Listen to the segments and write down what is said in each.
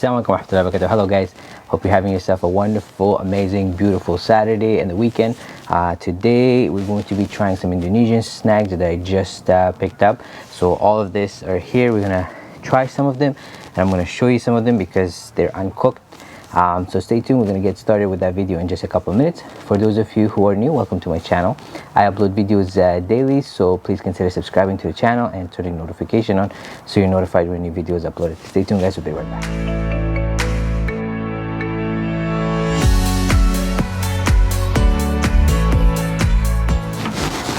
Assalamualaikum warahmatullahi wabarakatuh. Hello guys, hope you're having yourself a wonderful, amazing, beautiful Saturday and the weekend. Today we're going to be trying some Indonesian snacks that I just picked up. So all of this are here. We're gonna try some of them and I'm gonna show you some of them because they're uncooked. So stay tuned, we're going to get started with that video in just a couple of minutes. For those of you who are new, welcome to my channel. I upload videos daily, so please consider subscribing to the channel and turning notification on so you're notified when new videos uploaded. Stay tuned guys, we'll be right back.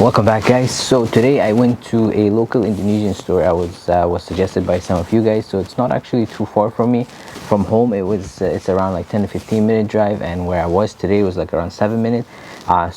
Welcome back guys. So today I went to a local Indonesian store. I was suggested by some of you guys, so it's not actually too far from me. From home it's around like 10 to 15 minute drive, and where I was today was like around 7 minutes.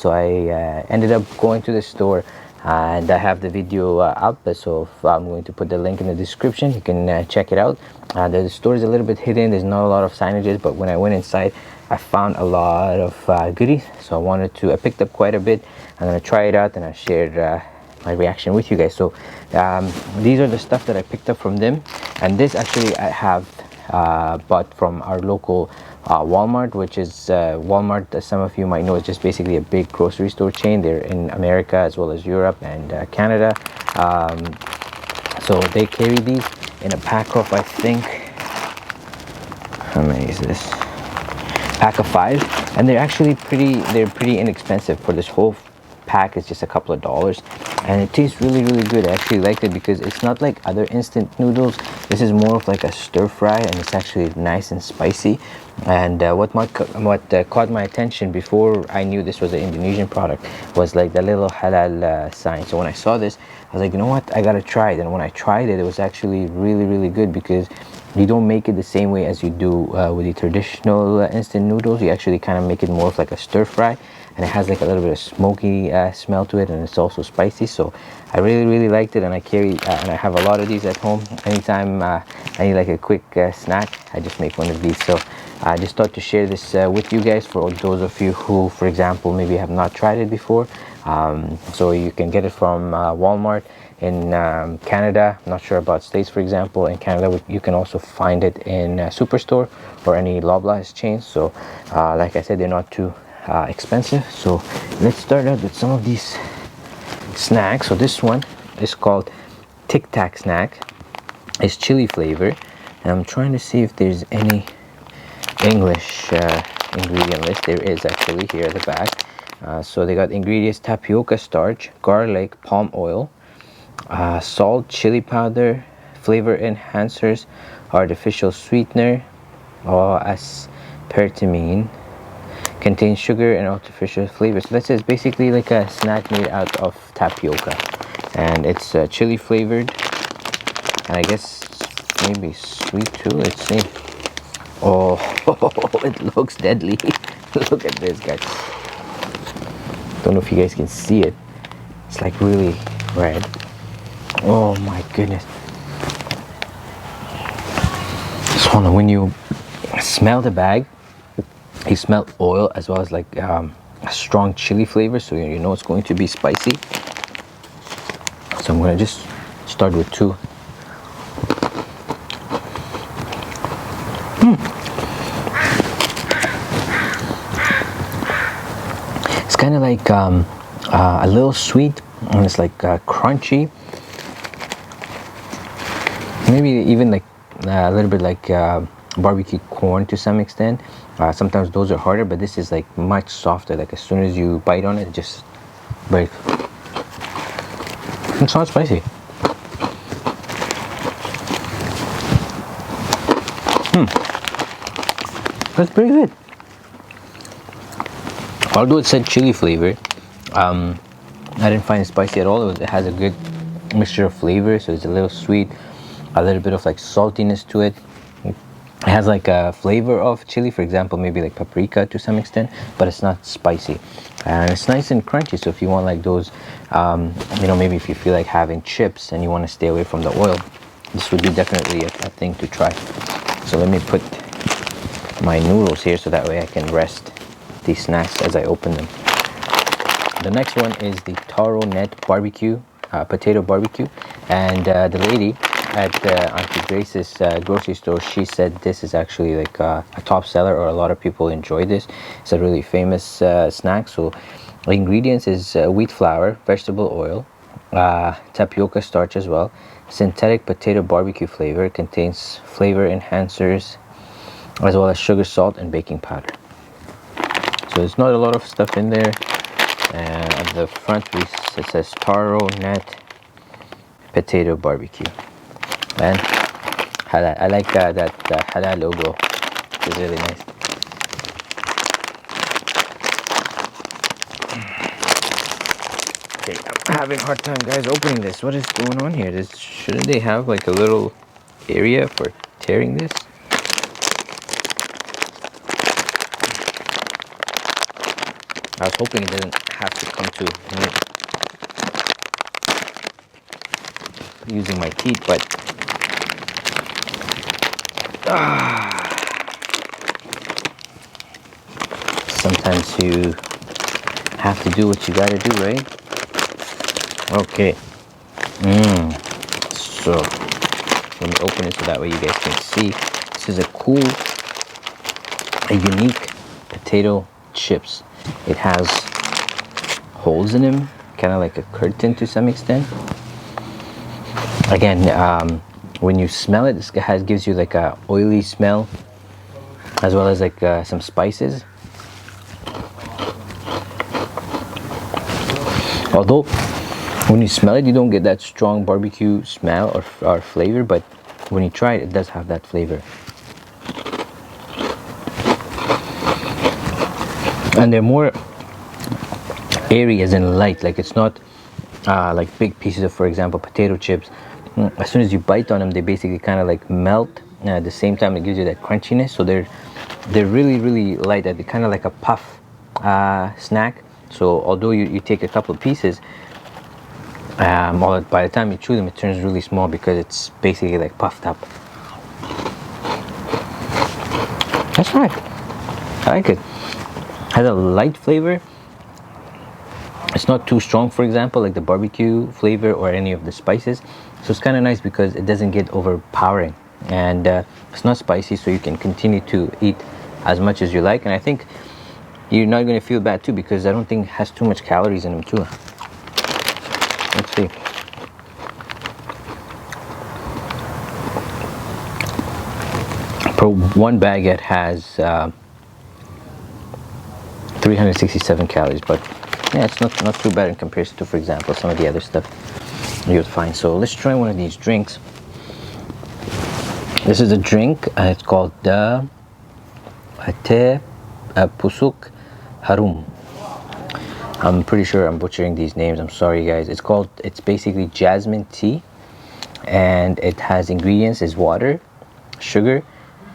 So I ended up going to the store, and I have the video up, so I'm going to put the link in the description. You can check it out. The store is a little bit hidden, there's not a lot of signages, but when I went inside I found a lot of goodies, so I picked up quite a bit. I'm gonna try it out and I shared my reaction with you guys. So these are the stuff that I picked up from them, and this actually I have bought from our local Walmart, which is Walmart, as some of you might know, is just basically a big grocery store chain. They're in America as well as Europe and Canada. So they carry these in a pack of, I think, how many is this? Pack of 5, and they're actually pretty inexpensive. For this whole pack is just a couple of dollars, and it tastes really good. I actually liked it because it's not like other instant noodles. This is more of like a stir fry, and it's actually nice and spicy. And what caught my attention before I knew this was an Indonesian product was like the little halal sign. So when I saw this, I was like, you know what, I gotta try it. And when I tried it, it was actually really good, because you don't make it the same way as you do with the traditional instant noodles. You actually kind of make it more of like a stir fry, and it has like a little bit of smoky smell to it, and it's also spicy. So I really liked it, and I have a lot of these at home. Anytime I need like a quick snack, I just make one of these. So I just thought to share this with you guys, for those of you who, for example, maybe have not tried it before. So you can get it from Walmart in Canada. I'm not sure about States. For example, in Canada you can also find it in Superstore or any Loblaws chains. So like I said, they're not too expensive. So let's start out with some of these snacks. So this one is called Tic Tac snack. It's chili flavor, and I'm trying to see if there's any English ingredient list. There is actually here at the back. So they got ingredients: tapioca starch, garlic, palm oil, salt, chili powder, flavor enhancers, artificial sweetener, aspartame, contains sugar and artificial flavors. So this is basically like a snack made out of tapioca, and it's chili flavored, and I guess maybe sweet too. Let's see. Oh, it looks deadly. Look at this, guys. Don't know if you guys can see it. It's like really red. Oh my goodness. So when you smell the bag, you smell oil as well as like a strong chili flavor, so you know it's going to be spicy. So I'm gonna just start with 2. It's kind of like a little sweet, and it's like crunchy, maybe even like a little bit like barbecue corn to some extent. Sometimes those are harder, but this is like much softer. Like as soon as you bite on it, just break. It's not spicy. That's pretty good. Although it said chili flavor, I didn't find it spicy at all. It has a good mixture of flavor, so it's a little sweet, a little bit of like saltiness to it. It has like a flavor of chili, for example, maybe like paprika to some extent, but it's not spicy, and it's nice and crunchy. So if you want like those, you know, maybe if you feel like having chips and you want to stay away from the oil, this would be definitely a thing to try. So let me put my noodles here so that way I can rest these snacks as I open them. The next one is the Taro Net barbecue, potato barbecue, and the lady at Auntie Grace's grocery store, she said this is actually like a top seller, or a lot of people enjoy this. It's a really famous snack. So the ingredients is wheat flour, vegetable oil, tapioca starch as well, synthetic potato barbecue flavor. It contains flavor enhancers as well as sugar, salt, and baking powder. So there's not a lot of stuff in there. And at the front it says Taro Net potato barbecue. And halal. I like that halal logo. It's really nice. Okay, I'm having a hard time, guys, opening this. What is going on here? Shouldn't they have like a little area for tearing this? I was hoping it doesn't have to come to me using my teeth, but sometimes you have to do what you gotta do, right? Okay. So let me open it so that way you guys can see. This is a unique potato chips. It has holes in them, kind of like a curtain to some extent. Again, when you smell it, this gives you like a oily smell, as well as like some spices. Although when you smell it, you don't get that strong barbecue smell or flavor, but when you try it, it does have that flavor. And they're more airy, as in light. Like it's not like big pieces of, for example, potato chips. As soon as you bite on them, they basically kind of like melt. At the same time, it gives you that crunchiness. So they're really, really light. They're kind of like a puff snack. So although you take a couple of pieces, by the time you chew them, it turns really small because it's basically like puffed up. That's right. I like it. Has a light flavor. It's not too strong, for example, like the barbecue flavor or any of the spices. So it's kind of nice because it doesn't get overpowering, and it's not spicy, so you can continue to eat as much as you like. And I think you're not going to feel bad too, because I don't think it has too much calories in them too. Let's see. Per one baguette has 367 calories, but yeah, it's not too bad in comparison to, for example, some of the other stuff you would find. So let's try one of these drinks. This is a drink, it's called the Ate Pusuk Harum. I'm pretty sure I'm butchering these names. I'm sorry, guys. It's basically jasmine tea, and it has ingredients is water, sugar,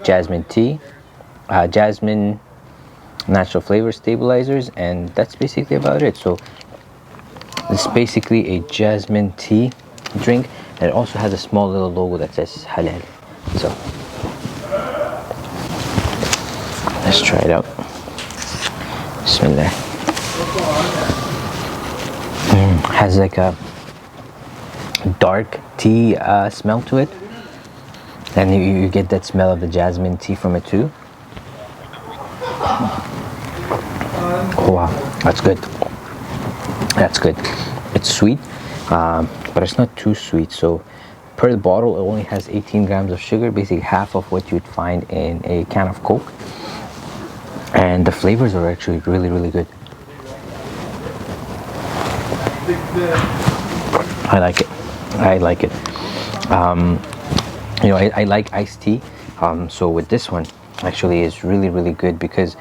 jasmine tea, jasmine natural flavor stabilizers, and that's basically about it. So it's basically a jasmine tea drink, and it also has a small little logo that says Halal. So let's try it out. Bismillah. Has like a dark tea smell to it, and you get that smell of the jasmine tea from it too. Oh wow, that's good. That's good. It's sweet, but it's not too sweet. So per bottle, it only has 18 grams of sugar, basically half of what you'd find in a can of Coke. And the flavors are actually really, really good. I like it. I like it. You know, I like iced tea. So with this one, actually, is really, really good because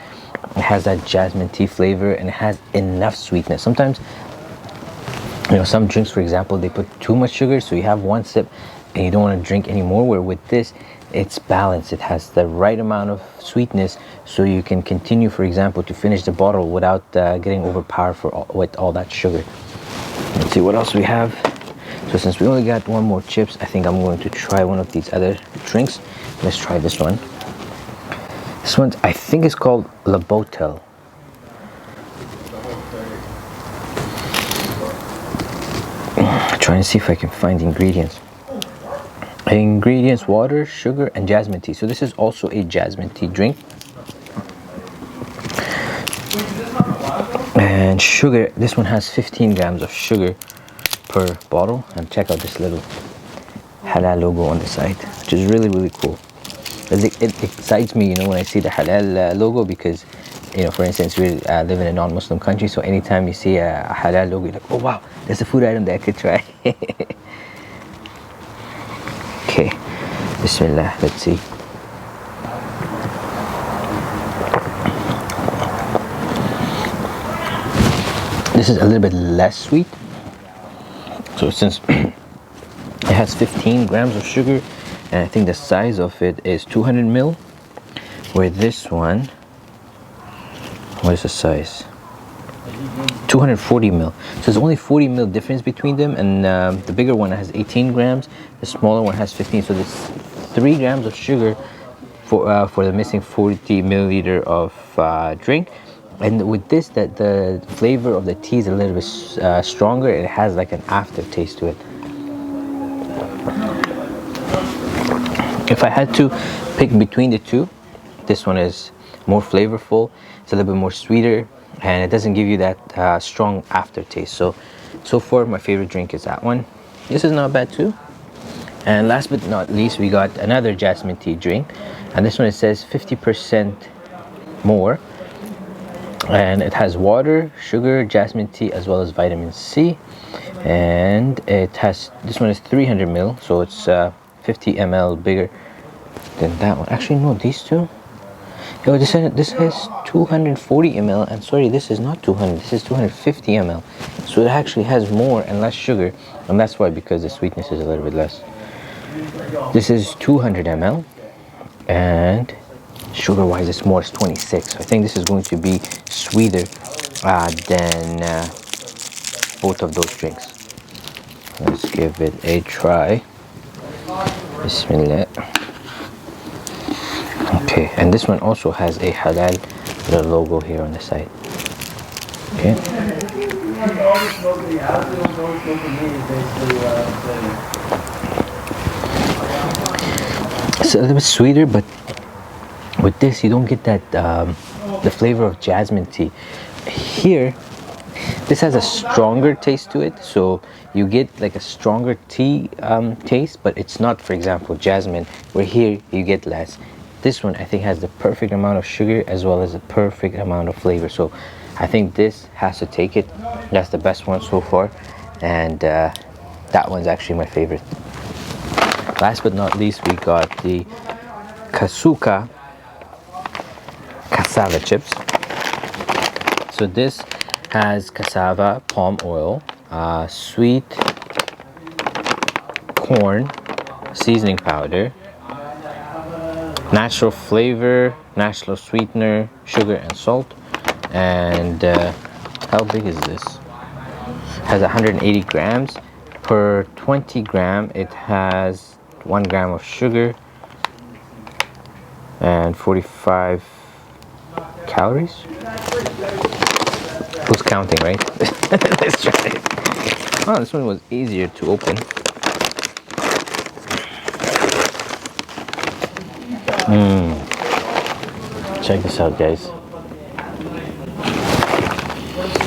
it has that jasmine tea flavor and it has enough sweetness. Sometimes, you know, some drinks, for example, they put too much sugar, so you have one sip and you don't want to drink anymore. Where with this, it's balanced. It has the right amount of sweetness, so you can continue, for example, to finish the bottle without getting overpowered with all that sugar. Let's see what else we have. So since we only got one more chips, I think I'm going to try one of these other drinks. Let's try this one. This one, I think, is called La Botel. Trying to see if I can find the ingredients. Ingredients: water, sugar, and jasmine tea. So this is also a jasmine tea drink. And sugar, this one has 15 grams of sugar per bottle. And check out this little Halal logo on the side, which is really cool. It excites me, you know, when I see the Halal logo, because, you know, for instance, we live in a non-Muslim country, so anytime you see a Halal logo, you're like, oh wow, there's a food item that I could try. Okay, Bismillah, let's see. This is a little bit less sweet. So since it has 15 grams of sugar, and I think the size of it is 200 ml, where this one, what is the size? 240 ml. So there's only 40 ml difference between them, and the bigger one has 18 grams, the smaller one has 15. So there's 3 grams of sugar for the missing 40 milliliter of drink. And with this, that the flavor of the tea is a little bit stronger. It has like an aftertaste to it. If I had to pick between the two, this one is more flavorful. It's a little bit more sweeter, and it doesn't give you that strong aftertaste. So far, my favorite drink is that one. This is not bad too. And last but not least, we got another jasmine tea drink, and this one, it says 50% more, and it has water, sugar, jasmine tea, as well as vitamin C. And it has, this one is 300 ml, so it's 50 ml bigger than that one. Actually, no, these two. Yo, this has 240 ml, and sorry, this is not 200, this is 250 ml. So it actually has more and less sugar, and that's why, because the sweetness is a little bit less. This is 200 ml, and sugar wise it's more, it's 26. So I think this is going to be sweeter than both of those drinks. Let's give it a try. Bismillah. Okay, and this one also has a Halal little logo here on the side. Okay. It's a little bit sweeter, but with this you don't get that the flavor of jasmine tea. Here, this has a stronger taste to it, so you get like a stronger tea taste, but it's not, for example, jasmine, where here you get less. This one, I think, has the perfect amount of sugar as well as the perfect amount of flavor. So I think this has to take it. That's the best one so far, and that one's actually my favorite. Last but not least, we got the Cassava chips. So this has cassava, palm oil, sweet corn, seasoning powder, natural flavor, natural sweetener, sugar and salt. And how big is this? Has 180 grams. Per 20 gram it has 1 gram of sugar and 45 calories. Who's counting, right? Let's try it. Oh, this one was easier to open. Check this out, guys.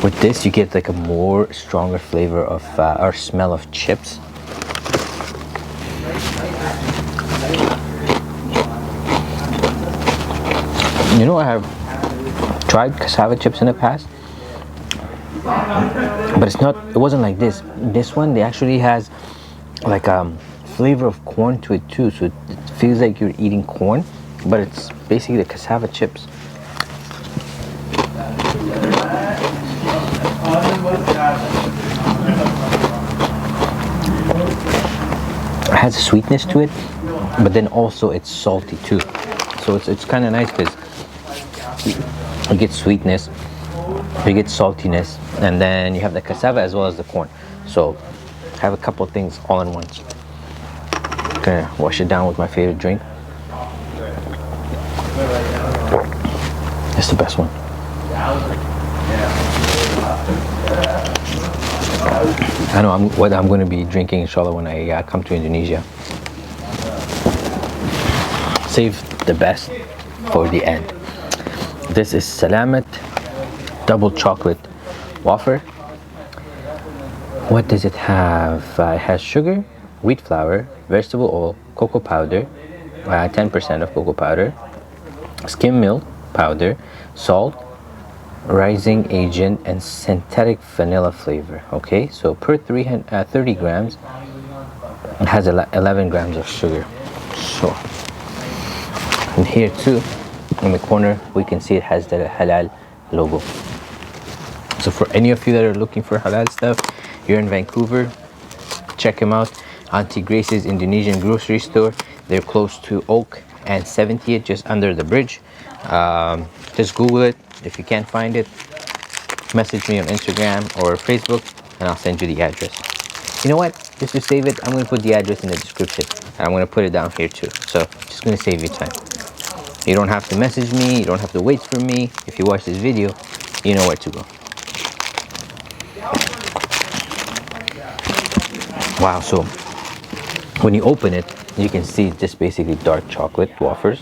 With this, you get like a more stronger flavor of or smell of chips. You know, I have tried cassava chips in the past, but it wasn't like this. This one, they actually has like flavor of corn to it too, so it feels like you're eating corn, but it's basically the cassava chips. It has a sweetness to it, but then also it's salty too. So it's kind of nice because you get sweetness, you get saltiness, and then you have the cassava as well as the corn. So I have a couple of things all in one. Gonna wash it down with my favorite drink. It's the best one. I know what I'm going to be drinking, inshallah, when I come to Indonesia. save the best for the end. This is Salamat double chocolate wafer. What does it have? It has sugar, wheat flour, vegetable oil, cocoa powder, 10% of cocoa powder, skim milk powder, salt, rising agent, and synthetic vanilla flavor. Okay, so per 30 grams, it has 11 grams of sugar. So, and here too, in the corner, we can see it has the Halal logo. So for any of you that are looking for halal stuff, you're in Vancouver, check them out. Auntie Grace's Indonesian grocery store. They're close to Oak and 70th, just under the bridge. Just Google it. If you can't find it, message me on Instagram or Facebook, and I'll send you the address. You know what? Just to save it, I'm going to put the address in the description. And I'm going to put it down here too. So just going to save you time. You don't have to message me. You don't have to wait for me. If you watch this video, you know where to go. Wow, so when you open it, you can see just basically dark chocolate wafers,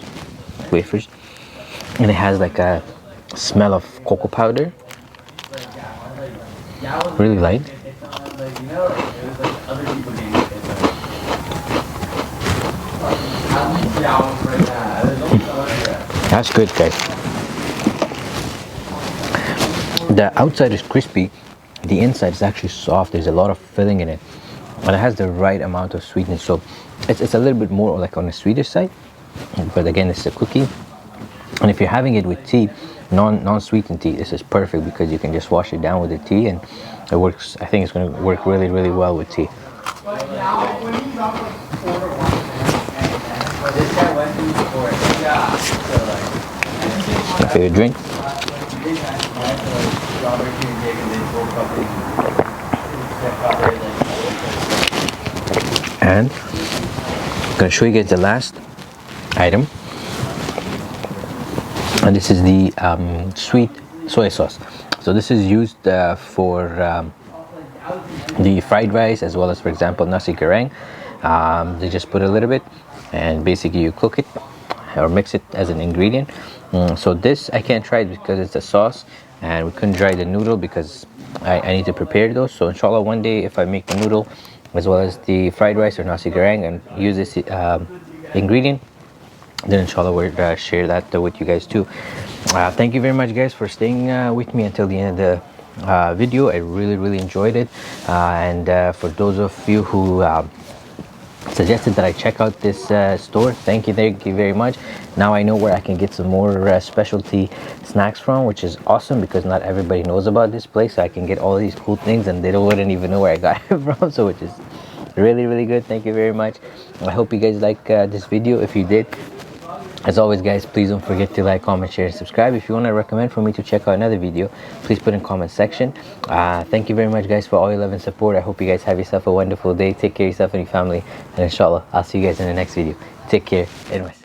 and it has like a smell of cocoa powder, really light. That's good, guys. The outside is crispy, the inside is actually soft. There's a lot of filling in it, and it has the right amount of sweetness, so it's a little bit more like on the sweeter side, but again, it's a cookie. And if you're having it with tea, non-sweetened tea, this is perfect because you can just wash it down with the tea, and it works. I think it's going to work really, really well with tea. My favorite drink. And I'm going to show you guys the last item, and this is the sweet soy sauce. So this is used for the fried rice, as well as, for example, nasi goreng. They just put a little bit, and basically you cook it or mix it as an ingredient. So this I can't try it because it's a sauce, and we couldn't try the noodle because I need to prepare those. So inshallah, one day if I make the noodle as well as the fried rice or nasi goreng and use this ingredient, then inshallah we'll share that with you guys too. Thank you very much, guys, for staying with me until the end of the video. I really enjoyed it, and for those of you who suggested that I check out this store, thank you very much. Now I know where I can get some more specialty snacks from, which is awesome because not everybody knows about this place. So I can get all these cool things and they wouldn't even know where I got it from, so which is really good. Thank you very much. I hope you guys like this video. If you did, as always, guys, please don't forget to like, comment, share, and subscribe. If you want to recommend for me to check out another video, please put in comment section. Thank you very much, guys, for all your love and support. I hope you guys have yourself a wonderful day. Take care of yourself and your family, and inshallah I'll see you guys in the next video. Take care. Anyways.